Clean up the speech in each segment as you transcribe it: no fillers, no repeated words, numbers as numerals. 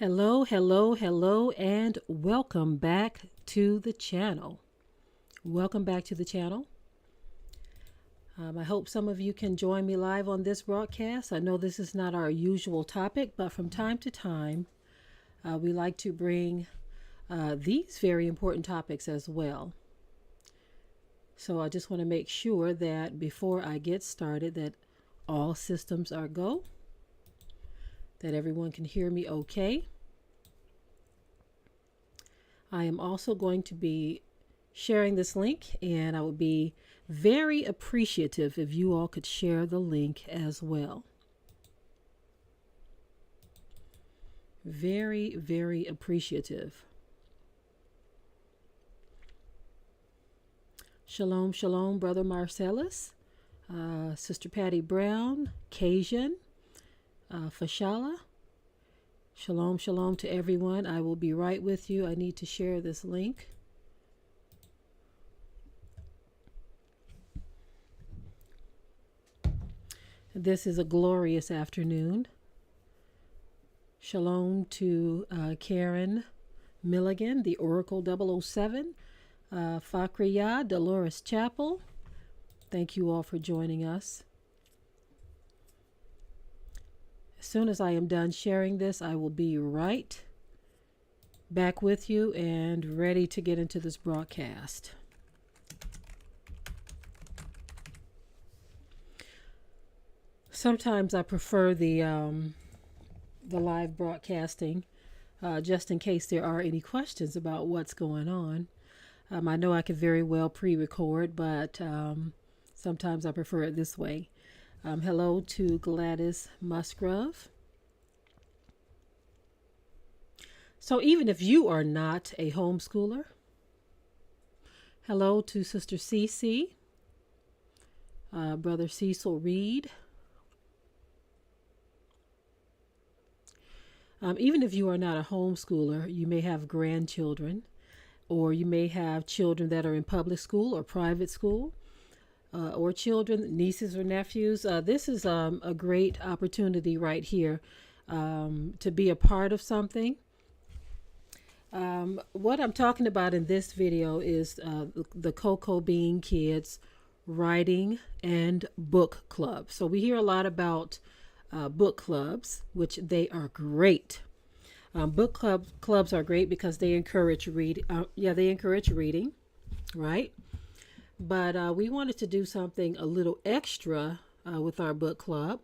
Hello, hello, hello, and welcome back to the channel. Welcome back to the channel. I hope some of you can join me live on this broadcast. I know this is not our usual topic, but from time to time, we like to bring these very important topics as well. So I just want to make sure that before I get started that all systems are go, that everyone can hear me okay. I am also going to be sharing this link, and I would be very appreciative if you all could share the link as well. Very, very appreciative. Shalom, shalom, Brother Marcellus, Sister Patty Brown, Cajun, Fashala. Shalom, shalom to everyone. I will be right with you. I need to share this link. This is a glorious afternoon. Shalom to Karen Milligan, the Oracle 007, Fakriya, Dolores Chapel. Thank you all for joining us. As soon as I am done sharing this, I will be right back with you and ready to get into this broadcast. Sometimes I prefer the live broadcasting, just in case there are any questions about what's going on. I know I could very well pre-record, but sometimes I prefer it this way. Hello to Gladys Musgrove. So even if you are not a homeschooler, hello to Sister Cece, Brother Cecil Reed. Even if you are not a homeschooler, you may have grandchildren, or you may have children that are in public school or private school. Or children, nieces or nephews. This is a great opportunity right here to be a part of something. What I'm talking about in this video is the Cocoa Bean Kids Writing and Book Club. So we hear a lot about book clubs, which they are great. Book clubs are great because they encourage reading. They encourage reading, right? But we wanted to do something a little extra with our book club.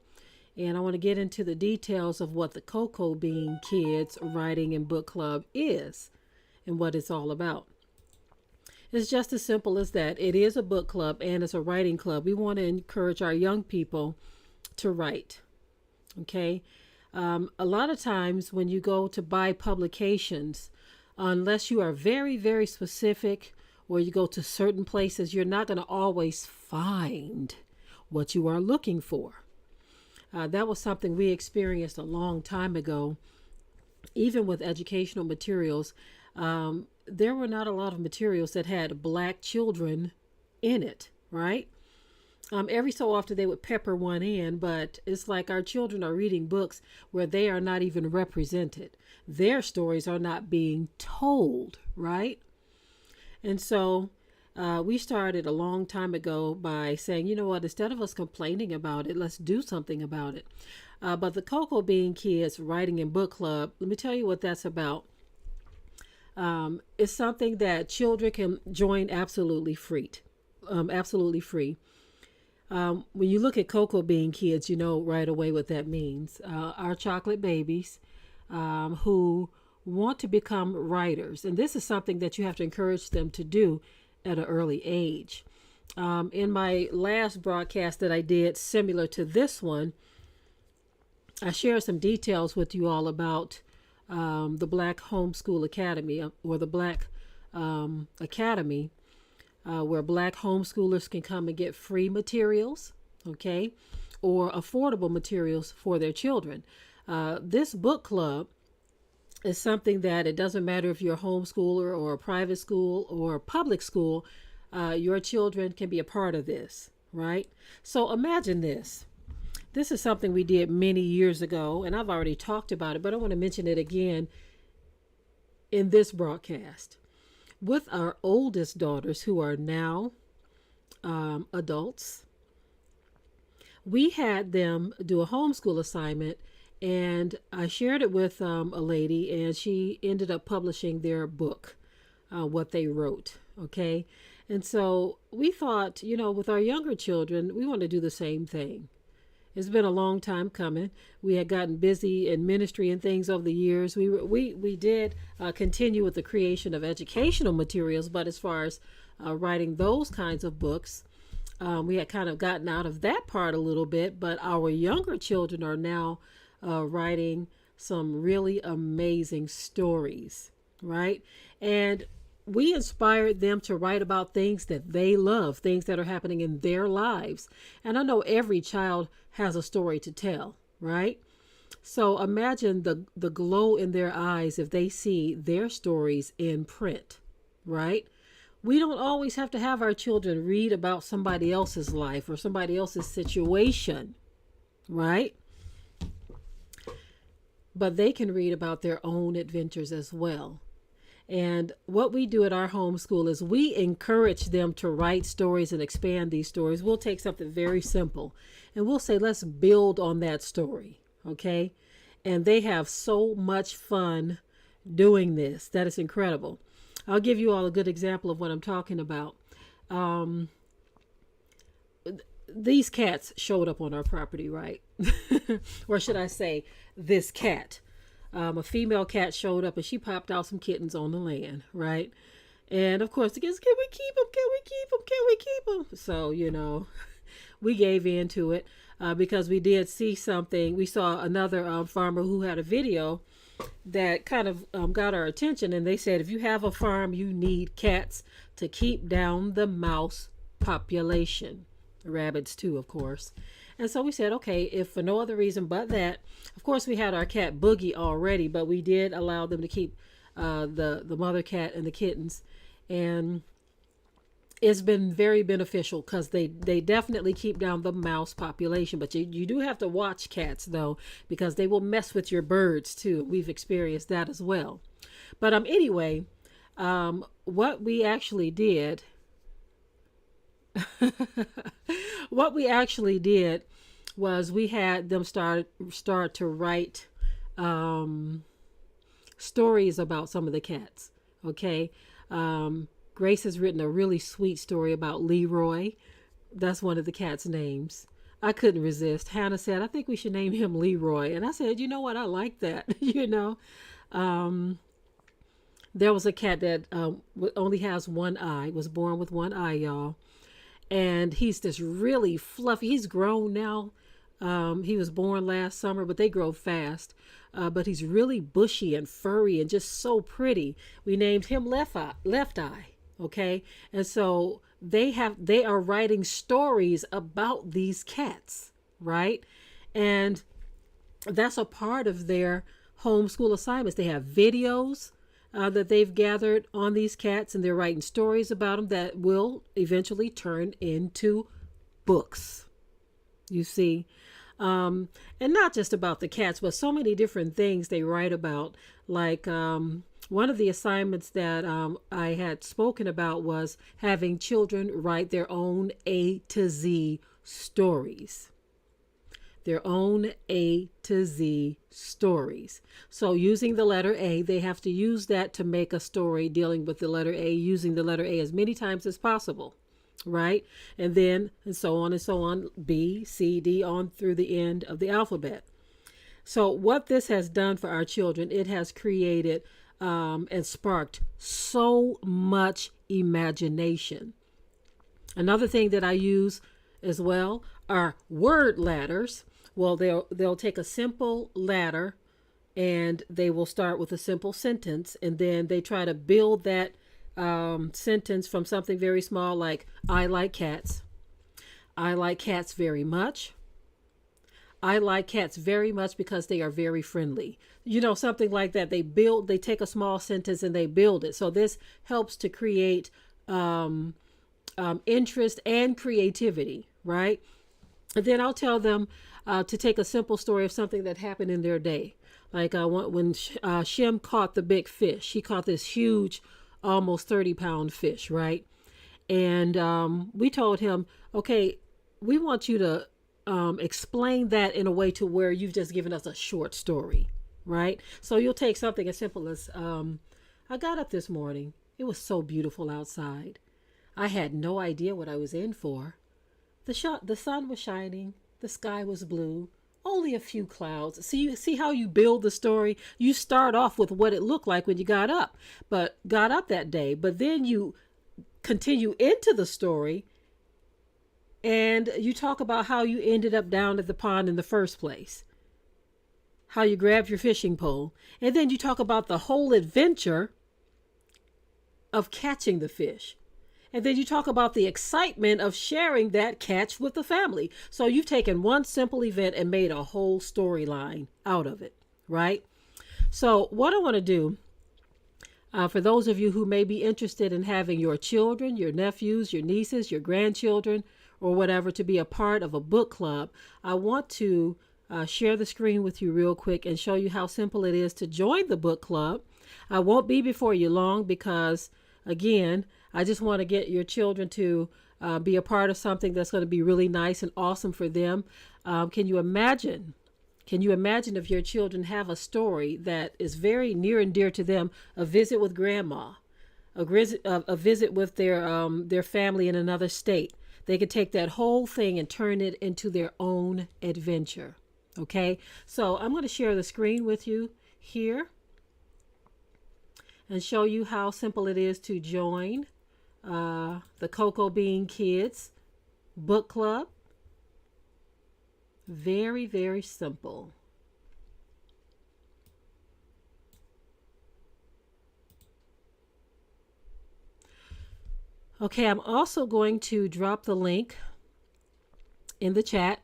And I want to get into the details of what the Cocoa Bean Kids Writing and Book Club is and what it's all about. It's just as simple as that. It is a book club and it's a writing club. We want to encourage our young people to write. Okay. A lot of times when you go to buy publications, unless you are very, very specific, or you go to certain places, you're not going to always find what you are looking for. That was something we experienced a long time ago. Even with educational materials, there were not a lot of materials that had Black children in it, right? Every so often they would pepper one in, but it's like our children are reading books where they are not even represented. Their stories are not being told, right? And so we started a long time ago by saying, you know what, instead of us complaining about it, let's do something about it. But the Cocoa Bean Kids Writing and Book Club, let me tell you what that's about. It's something that children can join absolutely free. Absolutely free. When you look at Cocoa Bean Kids, you know right away what that means. Our chocolate babies who want to become writers. And this is something that you have to encourage them to do at an early age. In my last broadcast that I did similar to this one, I shared some details with you all about the Black Homeschool Academy, or the Black Academy, where Black homeschoolers can come and get free materials, okay, or affordable materials for their children. This book club is something that it doesn't matter if you're a homeschooler or a private school or a public school, your children can be a part of this, right? So imagine this. This is something we did many years ago, and I've already talked about it, but I want to mention it again in this broadcast. With our oldest daughters, who are now adults, we had them do a homeschool assignment, and I shared it with a lady, and she ended up publishing their book, what they wrote. Okay. And so we thought, with our younger children, we want to do the same thing. It's been a long time coming. We had gotten busy in ministry and things over the years. We did continue with the creation of educational materials, but as far as writing those kinds of books, we had kind of gotten out of that part a little bit. But our younger children are now writing some really amazing stories, right? And we inspired them to write about things that they love, things that are happening in their lives. And I know every child has a story to tell, right? So imagine the glow in their eyes if they see their stories in print, right? We don't always have to have our children read about somebody else's life or somebody else's situation, right? But they can read about their own adventures as well. And what we do at our homeschool is we encourage them to write stories and expand these stories. We'll take something very simple and we'll say, let's build on that story. Okay. And they have so much fun doing this. That is incredible. I'll give you all a good example of what I'm talking about. These cats showed up on our property, right? Or should I say, this cat. A female cat showed up and she popped out some kittens on the land, right? And of course, the kids, can we keep them? Can we keep them? Can we keep them? So, we gave in to it because we did see something. We saw another farmer who had a video that kind of got our attention. And they said, if you have a farm, you need cats to keep down the mouse population. Rabbits too, of course. And so we said, okay, if for no other reason but that, of course, we had our cat Boogie already, but we did allow them to keep the mother cat and the kittens. And it's been very beneficial because they definitely keep down the mouse population. But you do have to watch cats, though, because they will mess with your birds, too. We've experienced that as well. But anyway, what we actually did... what we actually did was we had them start to write stories about some of the cats. Okay. Grace has written a really sweet story about Leroy. That's one of the cat's names. I couldn't resist. Hannah said, I think we should name him Leroy. And I said, you know what? I like that. There was a cat that only has one eye, was born with one eye, y'all. And he's this really fluffy. He's grown now. He was born last summer, but they grow fast. But he's really bushy and furry and just so pretty. We named him Left Eye. Okay. And so they are writing stories about these cats, right? And that's a part of their homeschool assignments. They have videos that they've gathered on these cats, and they're writing stories about them that will eventually turn into books. You see, and not just about the cats, but so many different things they write about. Like one of the assignments that I had spoken about was having children write their own A to Z stories. Their own A to Z stories. So using the letter A, they have to use that to make a story dealing with the letter A, using the letter A as many times as possible, right? And then, and so on, B, C, D, on through the end of the alphabet. So what this has done for our children, it has created and sparked so much imagination. Another thing that I use as well are word ladders. Well, they'll take a simple ladder and they will start with a simple sentence, and then they try to build that sentence from something very small, like I like cats. I like cats very much. I like cats very much because they are very friendly. Something like that. They take a small sentence and they build it. So this helps to create interest and creativity, right? And then I'll tell them to take a simple story of something that happened in their day. Like when Shem caught the big fish, he caught this huge, almost 30-pound fish, right? And we told him, okay, we want you to explain that in a way to where you've just given us a short story, right? So you'll take something as simple as, I got up this morning. It was so beautiful outside. I had no idea what I was in for. The sun was shining. The sky was blue. Only a few clouds. See how you build the story? You start off with what it looked like when you got up that day. But then you continue into the story and you talk about how you ended up down at the pond in the first place. How you grabbed your fishing pole. And then you talk about the whole adventure of catching the fish. And then you talk about the excitement of sharing that catch with the family. So you've taken one simple event and made a whole storyline out of it, right? So what I want to do, for those of you who may be interested in having your children, your nephews, your nieces, your grandchildren, or whatever, to be a part of a book club, I want to share the screen with you real quick and show you how simple it is to join the book club. I won't be before you long because, again, I just want to get your children to be a part of something that's going to be really nice and awesome for them. Can you imagine? Can you imagine if your children have a story that is very near and dear to them? A visit with grandma, a visit with their family in another state. They could take that whole thing and turn it into their own adventure. Okay, so I'm going to share the screen with you here and show you how simple it is to join the Cocoa Bean Kids Book Club. Very, very simple. Okay, I'm also going to drop the link in the chat.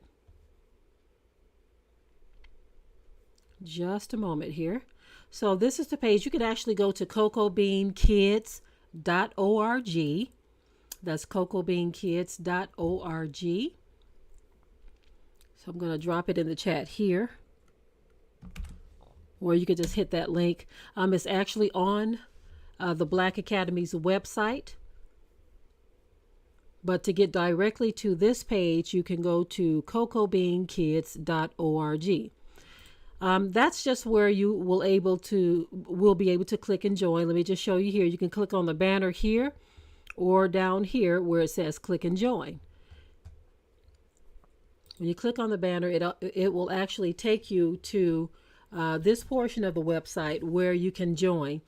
Just a moment here. So this is the page. You can actually go to cocoabeankids.org. That's cocoabeankids.org. So I'm going to drop it in the chat here. Or you could just hit that link. It's actually on the Black Academy's website. But to get directly to this page, you can go to cocoabeankids.org. That's just where you will be able to click and join. Let me just show you here. You can click on the banner here or down here where it says click and join. When you click on the banner, it will actually take you to this portion of the website where you can join.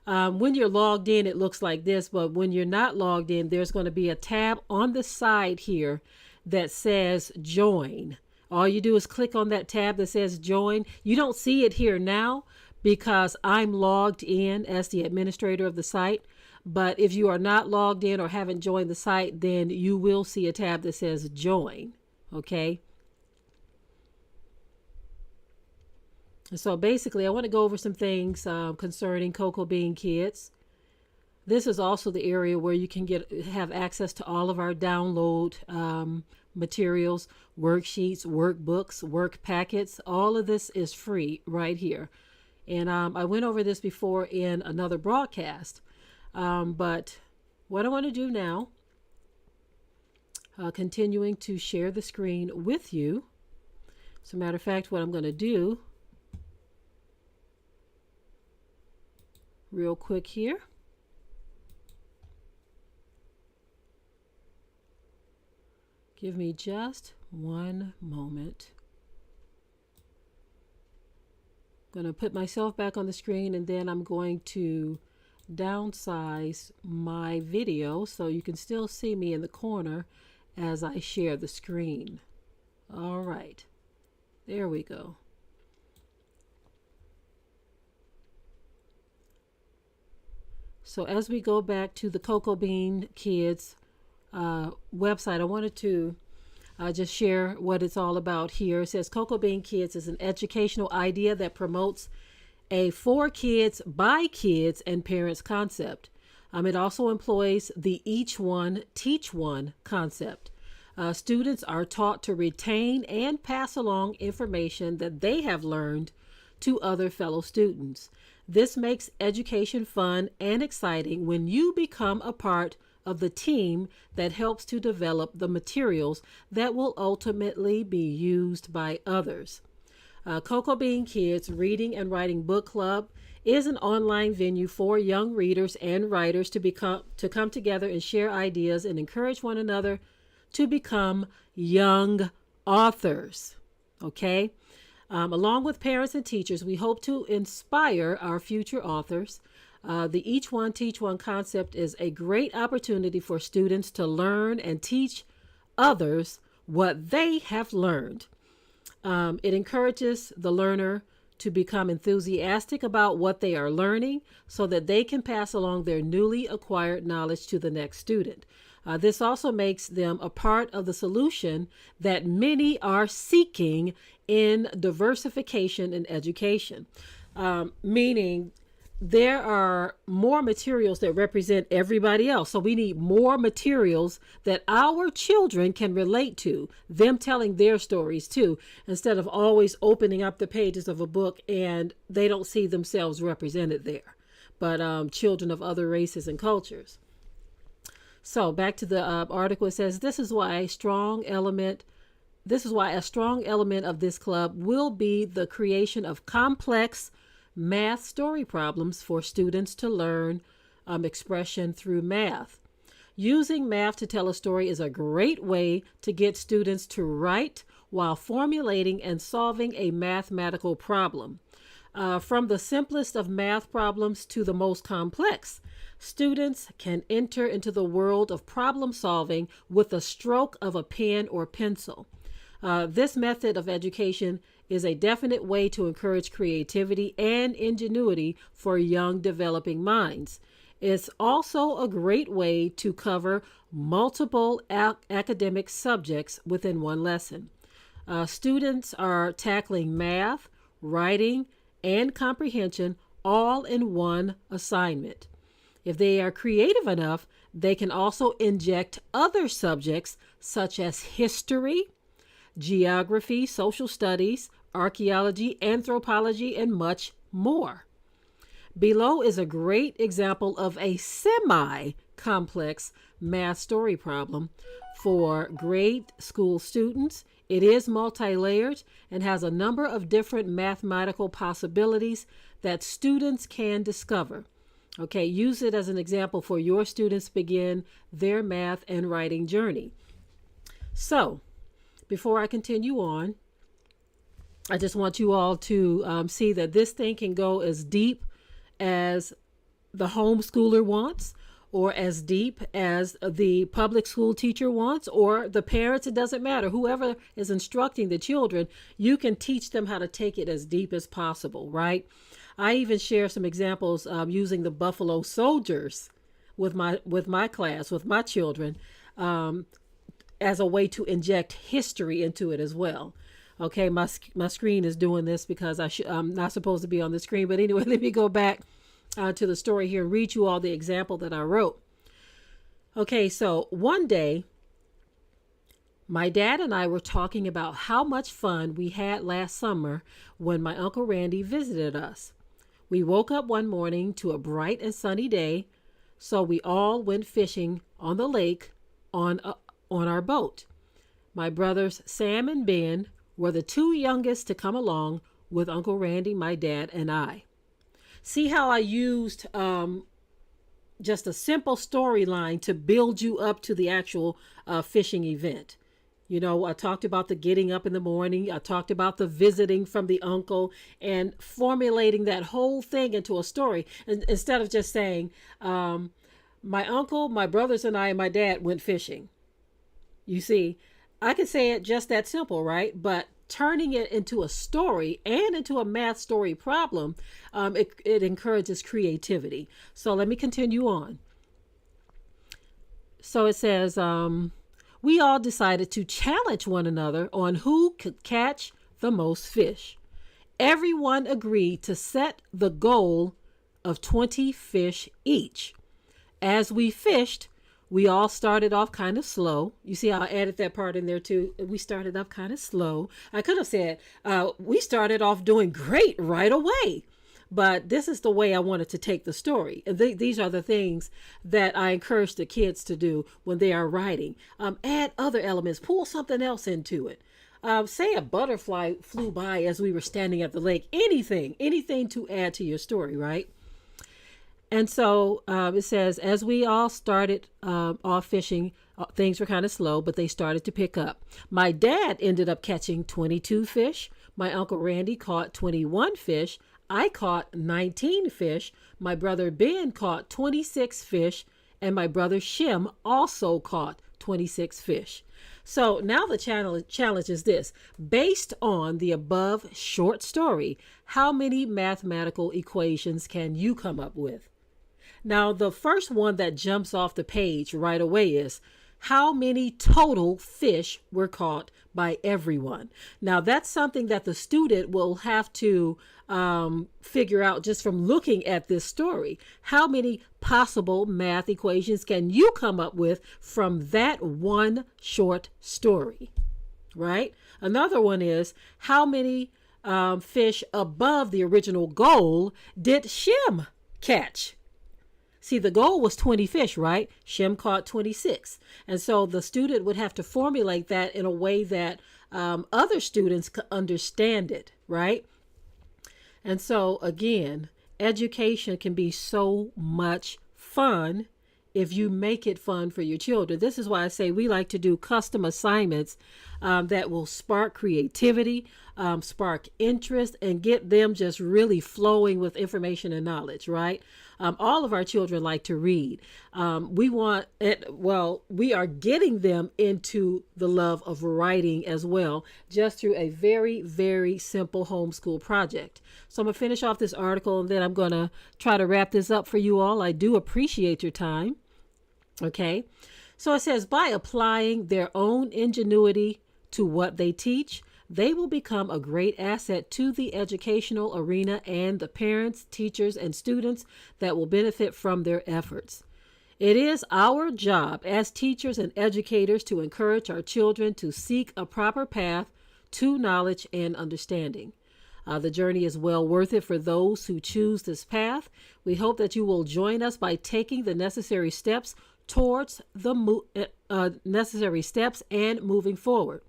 When you're logged in, it looks like this, but when you're not logged in, there's going to be a tab on the side here that says join. All you do is click on that tab that says join. You don't see it here now because I'm logged in as the administrator of the site. But if you are not logged in or haven't joined the site, then you will see a tab that says join. Okay. So basically, I want to go over some things concerning Cocoa Bean Kids. This is also the area where you can have access to all of our download materials, worksheets, workbooks, work packets. All of this is free right here. And I went over this before in another broadcast. But what I want to do now, continuing to share the screen with you. As a matter of fact, what I'm going to do real quick here. Give me just one moment. I'm going to put myself back on the screen and then I'm going to downsize my video so you can still see me in the corner as I share the screen. All right, there we go. So as we go back to the Cocoa Bean Kids website, I wanted to just share what it's all about here. It says Cocoa Bean Kids is an educational idea that promotes a for kids, by kids, and parents concept. It also employs the each one, teach one concept. Students are taught to retain and pass along information that they have learned to other fellow students. This makes education fun and exciting when you become a part of the team that helps to develop the materials that will ultimately be used by others. Cocoa Bean Kids Reading and Writing Book Club is an online venue for young readers and writers to come together and share ideas and encourage one another to become young authors. Okay? Along with parents and teachers, we hope to inspire our future authors. The Each One Teach One concept is a great opportunity for students to learn and teach others what they have learned. It encourages the learner to become enthusiastic about what they are learning so that they can pass along their newly acquired knowledge to the next student. This also makes them a part of the solution that many are seeking in diversification in education, meaning there are more materials that represent everybody else. So we need more materials that our children can relate to, them telling their stories too, instead of always opening up the pages of a book and they don't see themselves represented there, but children of other races and cultures. So back to the article, it says, this is why a strong element of this club will be the creation of complex math story problems for students to learn expression through math. Using math to tell a story is a great way to get students to write while formulating and solving a mathematical problem. From the simplest of math problems to the most complex, students can enter into the world of problem solving with a stroke of a pen or pencil. This method of education is a definite way to encourage creativity and ingenuity for young developing minds. It's also a great way to cover multiple academic subjects within one lesson. Students are tackling math, writing, and comprehension all in one assignment. If they are creative enough, they can also inject other subjects such as history, geography, social studies, archaeology, anthropology, and much more. Below is a great example of a semi-complex math story problem for grade school students. It is multi-layered and has a number of different mathematical possibilities that students can discover. Okay, use it as an example for your students begin their math and writing journey. So, before I continue on, I just want you all to see that this thing can go as deep as the homeschooler wants, or as deep as the public school teacher wants, or the parents. It doesn't matter. Whoever is instructing the children, you can teach them how to take it as deep as possible, right? I even share some examples using the Buffalo Soldiers with my class, with my children, as a way to inject history into it as well. Okay, my screen is doing this because I'm not supposed to be on the screen. But anyway, let me go back to the story here and read you all the example that I wrote. Okay, so one day, my dad and I were talking about how much fun we had last summer when my Uncle Randy visited us. We woke up one morning to a bright and sunny day, so we all went fishing on the lake on our boat. My brothers Sam and Ben were the two youngest to come along with Uncle Randy, my dad, and I. See how I used just a simple storyline to build you up to the actual fishing event. You know, I talked about the getting up in the morning. I talked about the visiting from the uncle and formulating that whole thing into a story. And instead of just saying, my uncle, my brothers and I and my dad went fishing. You see, I can say it just that simple, right? But turning it into a story and into a math story problem, it encourages creativity. So let me continue on. So it says, we all decided to challenge one another on who could catch the most fish. Everyone agreed to set the goal of 20 fish each. As we fished, We all started off kind of slow. You see how I added that part in there too? We started off kind of slow. I could have said, we started off doing great right away. But this is the way I wanted to take the story. These are the things that I encourage the kids to do when they are writing. Add other elements, pull something else into it. Say a butterfly flew by as we were standing at the lake. Anything to add to your story, right? And so it says, as we all started off fishing, things were kind of slow, but they started to pick up. My dad ended up catching 22 fish. My Uncle Randy caught 21 fish. I caught 19 fish. My brother Ben caught 26 fish. And my brother Shem also caught 26 fish. So now the challenge is this. Based on the above short story, how many mathematical equations can you come up with? Now, the first one that jumps off the page right away is, how many total fish were caught by everyone? Now, that's something that the student will have to figure out just from looking at this story. How many possible math equations can you come up with from that one short story, right? Another one is, how many fish above the original goal did Shem catch? See, the goal was 20 fish, right? Shem caught 26. And so the student would have to formulate that in a way that other students could understand it, right? And so, again, education can be so much fun if you make it fun for your children. This is why I say we like to do custom assignments that will spark creativity, spark interest, and get them just really flowing with information and knowledge, right? All of our children like to read. We are getting them into the love of writing as well, just through a very, very simple homeschool project. So I'm going to finish off this article, and then I'm going to try to wrap this up for you all. I do appreciate your time. Okay. So it says, by applying their own ingenuity to what they teach, they will become a great asset to the educational arena and the parents, teachers, and students that will benefit from their efforts. It is our job as teachers and educators to encourage our children to seek a proper path to knowledge and understanding. The journey is well worth it for those who choose this path. We hope that you will join us by taking the necessary steps towards the necessary steps and moving forward.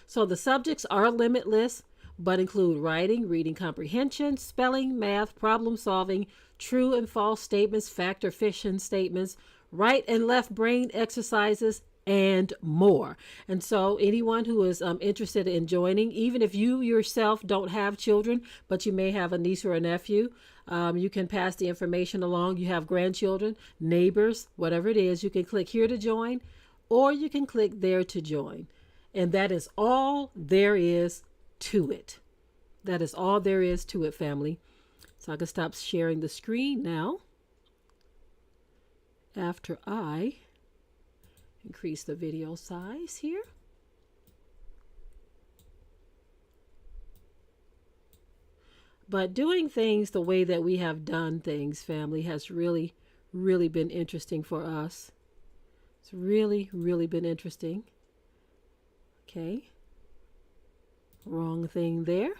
So the subjects are limitless, but include writing, reading comprehension, spelling, math, problem solving, true and false statements, fact or fiction statements, right and left brain exercises, and more. And so anyone who is interested in joining, even if you yourself don't have children, but you may have a niece or a nephew, you can pass the information along. You have grandchildren, neighbors, whatever it is, you can click here to join, or you can click there to join. And that is all there is to it. That is all there is to it, family. So I can stop sharing the screen now after I increase the video size here. But doing things the way that we have done things, family, has really, really been interesting for us. It's really, really been interesting. Okay. Wrong thing there.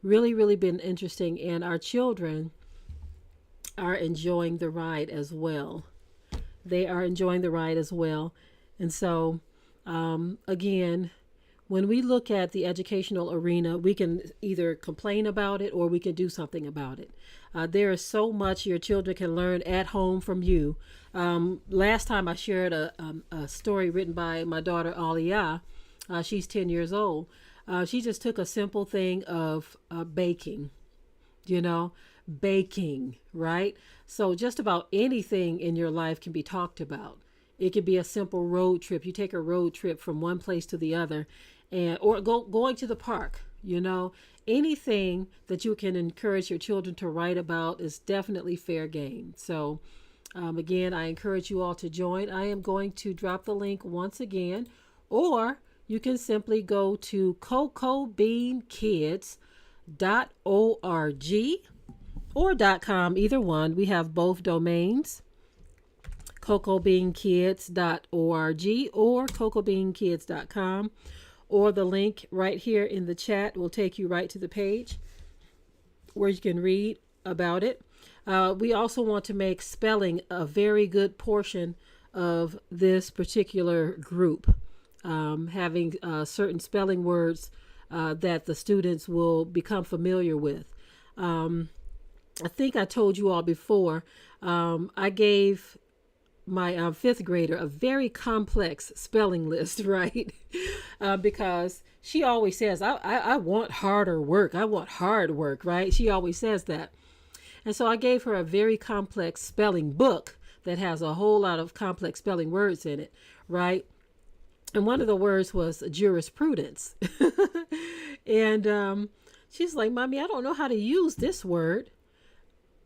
Really, really been interesting. And our children are enjoying the ride as well. They are enjoying the ride as well. And so, again, when we look at the educational arena, we can either complain about it or we can do something about it. There is so much your children can learn at home from you. Last time I shared a story written by my daughter, Aliyah. She's 10 years old. She just took a simple thing of baking, baking, right? So just about anything in your life can be talked about. It could be a simple road trip. You take a road trip from one place to the other, or going to the park, anything that you can encourage your children to write about is definitely fair game. So again, I encourage you all to join. I am going to drop the link once again, or you can simply go to cocobeankids.org. or .com, either one. We have both domains, cocoabeankids.org or cocoabeankids.com, or the link right here in the chat will take you right to the page where you can read about it. We also want to make spelling a very good portion of this particular group, having certain spelling words that the students will become familiar with. I think I told you all before, I gave my fifth grader a very complex spelling list, right? Because she always says, I want harder work. I want hard work, right? She always says that. And so I gave her a very complex spelling book that has a whole lot of complex spelling words in it, right? And one of the words was jurisprudence. And she's like, Mommy, I don't know how to use this word.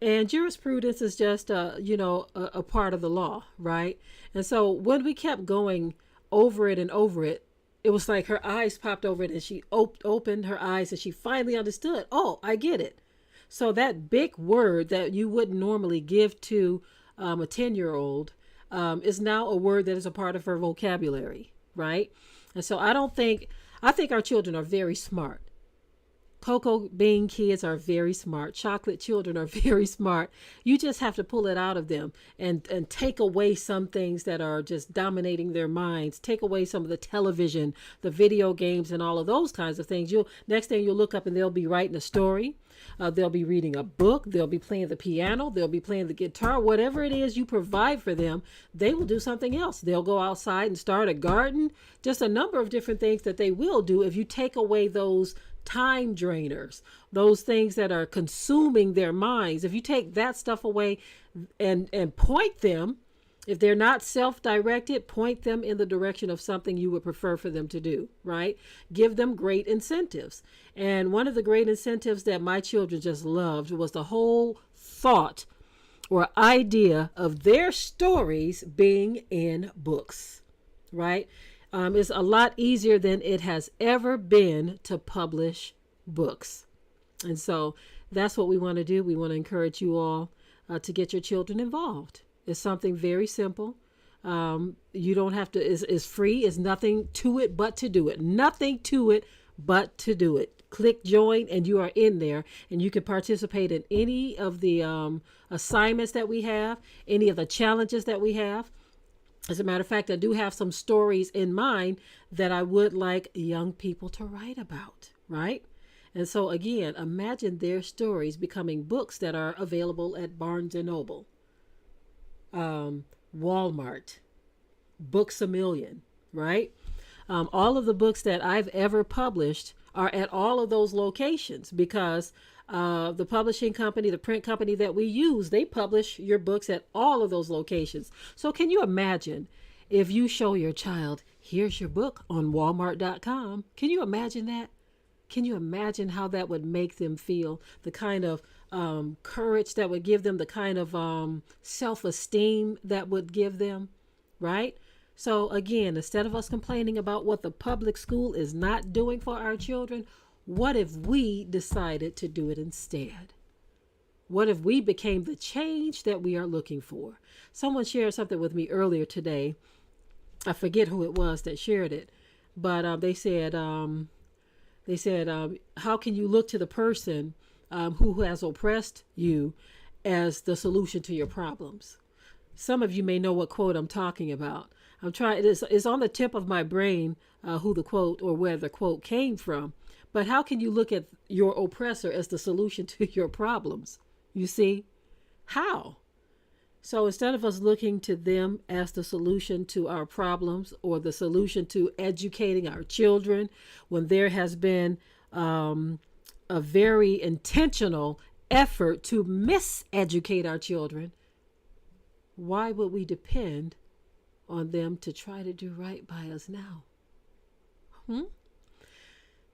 And jurisprudence is just, a part of the law, right? And so when we kept going over it and over it, it was like her eyes popped over it and she opened her eyes and she finally understood. Oh, I get it. So that big word that you wouldn't normally give to a 10-year-old is now a word that is a part of her vocabulary, right? And so I think our children are very smart. Cocoa bean kids are very smart. Chocolate children are very smart. You just have to pull it out of them and take away some things that are just dominating their minds. Take away some of the television, the video games, and all of those kinds of things. Next thing you'll look up and they'll be writing a story. They'll be reading a book. They'll be playing the piano. They'll be playing the guitar. Whatever it is you provide for them, they will do something else. They'll go outside and start a garden. Just a number of different things that they will do if you take away those time drainers, those things that are consuming their minds. If you take that stuff away and point them, if they're not self-directed, point them in the direction of something you would prefer for them to do, right? Give them great incentives. And one of the great incentives that my children just loved was the whole thought or idea of their stories being in books, right? It's a lot easier than it has ever been to publish books. And so that's what we want to do. We want to encourage you all to get your children involved. It's something very simple. You don't have to, it's free. It's nothing to it but to do it. Nothing to it but to do it. Click join and you are in there, and you can participate in any of the assignments that we have, any of the challenges that we have. As a matter of fact, I do have some stories in mind that I would like young people to write about, right? And so again, imagine their stories becoming books that are available at Barnes & Noble, Walmart, Books A Million, right? All of the books that I've ever published are at all of those locations because the publishing company, the print company that we use, they publish your books at all of those locations. So can you imagine if you show your child, here's your book on Walmart.com? Can you imagine that? Can you imagine how that would make them feel? The kind of courage that would give them, the kind of self-esteem that would give them, right? So again, instead of us complaining about what the public school is not doing for our children, what if we decided to do it instead? What if we became the change that we are looking for? Someone shared something with me earlier today. I forget who it was that shared it, but they said, how can you look to the person who has oppressed you as the solution to your problems? Some of you may know what quote I'm talking about. It's on the tip of my brain who the quote or where the quote came from. But how can you look at your oppressor as the solution to your problems? You see? How? So instead of us looking to them as the solution to our problems or the solution to educating our children, when there has been a very intentional effort to miseducate our children, why would we depend on them to try to do right by us now?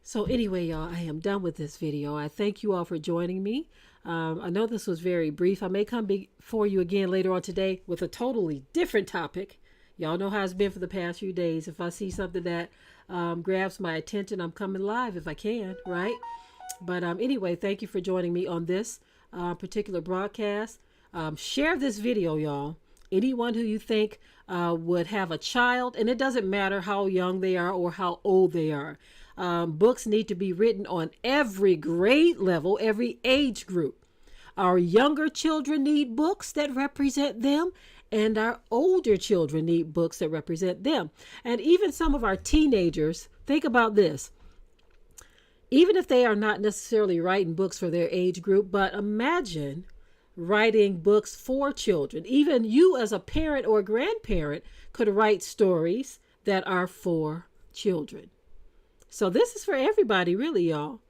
So anyway, y'all, I am done with this video. I thank you all for joining me. I know this was very brief. I may come before you again later on today with a totally different topic. Y'all know how it's been for the past few days. If I see something that grabs my attention, I'm coming live if I can, right? But anyway, thank you for joining me on this particular broadcast. Share this video, y'all. Anyone who you think would have a child, and it doesn't matter how young they are or how old they are. Books need to be written on every grade level, every age group. Our younger children need books that represent them, and our older children need books that represent them. And even some of our teenagers, think about this. Even if they are not necessarily writing books for their age group, but imagine writing books for children. Even you as a parent or grandparent could write stories that are for children. So this is for everybody, really, y'all.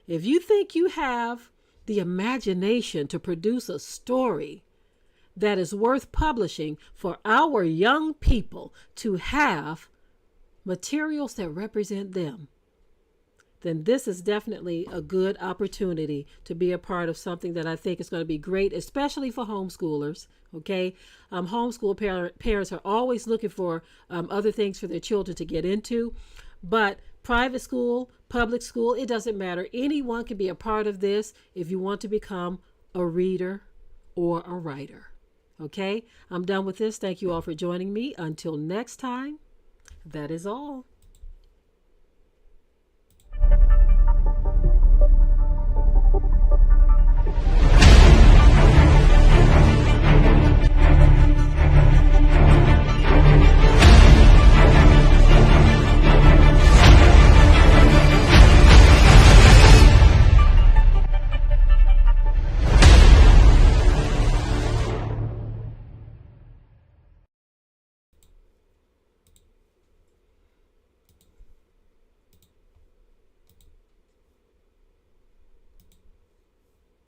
If you think you have the imagination to produce a story that is worth publishing for our young people to have materials that represent them, then this is definitely a good opportunity to be a part of something that I think is going to be great, especially for homeschoolers. Okay. Homeschool parents are always looking for other things for their children to get into, but private school, public school, it doesn't matter. Anyone can be a part of this if you want to become a reader or a writer. Okay. I'm done with this. Thank you all for joining me. Until next time, that is all.